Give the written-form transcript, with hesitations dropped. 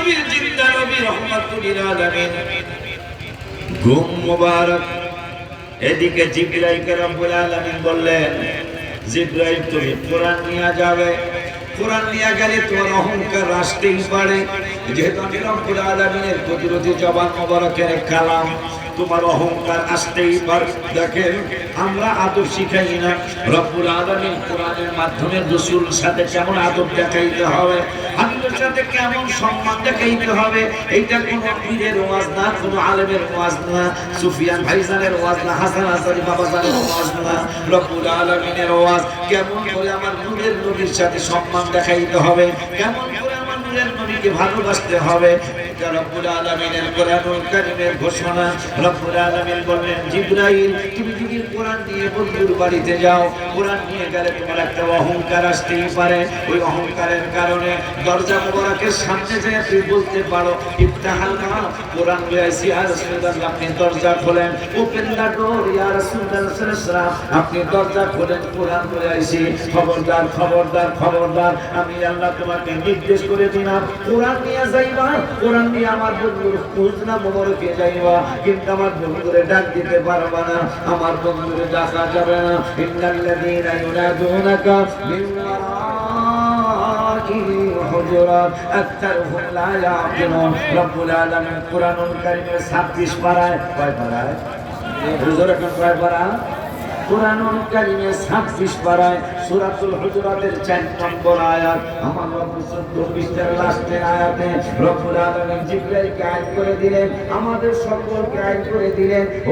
নবীর জিন্দা নবী রহমাতুল লিল আলামিন ঘুম মুবারক। এদিকে জিবরাইলকে রব্বুল আলামিন বললেন, জিবরাইল তুমি কোরআন নিয়ে যাবে, কোরআন নিয়ে গেলে তোমার অহংকার আসতেই পারে, যেহেতু আমি রব্বুল আলামিনের কুদরতি জবান মোবারকের কালাম, তোমার অহংকার আসতেই পারে। দেখেন আমরা আদব শিখাই না, রব্বুল আলামিন কোরআনের মাধ্যমে রাসূল সাথে কেমন আদব দেখাইতে হবে, হাবিবের সাথে কেমন সম্মান দেখাইতে হবে, এইটা কোনো পীরের ওয়াজ না, কোনো আলেমের ওয়াজ না, সুফিয়ান ভাইজানের ওয়াজ না, হাসান হাসানি বাবাজানের ওয়াজ না, রব্বুল আলামিনের ওয়াজ। কেমন করে আমার নূরের নবীর সাথে সম্মান দেখাইতে হবে, কেমন করে আমার নূরের নবীকে ভালোবাসতে হবে, এটা রব্বুল আলামিনের কোরআনুল কারীমের ঘোষণা। রব্বুল আলামিন বললেন, জিবরাইল তুমি যদি কোরআন নিয়ে বন্ধুর বাড়িতে যাও, কোরআন নিয়ে গেলে তোমার একটা অহংকার আসতেই পারে, ওই অহংকারের কারণে দরজা মোবারকের সামনে যেয়ে তুই বলতে পারো, ইফতাহাল মা, কোরআন নিয়ে আইছি ইয়া রাসূলুল্লাহ, আপনি দরজা খোলেন, ওপেন দ্য ডোর ইয়া রাসূলুল্লাহ সাল্লাল্লাহু আলাইহি ওয়াসাল্লাম, আপনি দরজা খোলেন, কোরআন নিয়ে আইছি। খবরদার খবরদার খবরদার, আমি আল্লাহ তোমাকে নির্দেশ করে দিলাম, কোরআন নিয়ে যাইবা, কোরআন নিয়ে আমার বন্ধুর হুজরা মোবারকে যাইবা, কিন্তু আমার বন্ধুরে ডাক দিতে পারবা না, আমার বন্ধুরে ডাকা যাবে না। ইন্নাল্লাযীনা ইউনাদুনাকা মিন ওয়ারাইল হুজুরাত আকতারুহুম লা ইয়াকিলুন। রব্বুল আলামিন কোরআনুল কারীমের 26 পারায়, কয় পারায় হুজুর এখন কয় পারা? কোরআনুল কারীমের 26 পারায় সূরাতুল হুজুরাতের 4 নম্বর আয়াত, আমার রব্বুল 14 পৃষ্ঠার লাস্টের আয়াতে রব্বুল আলামিন জিবরাইলকে আইন করে দিলেন, আমাদের সকলকে আইন করে দিলেন।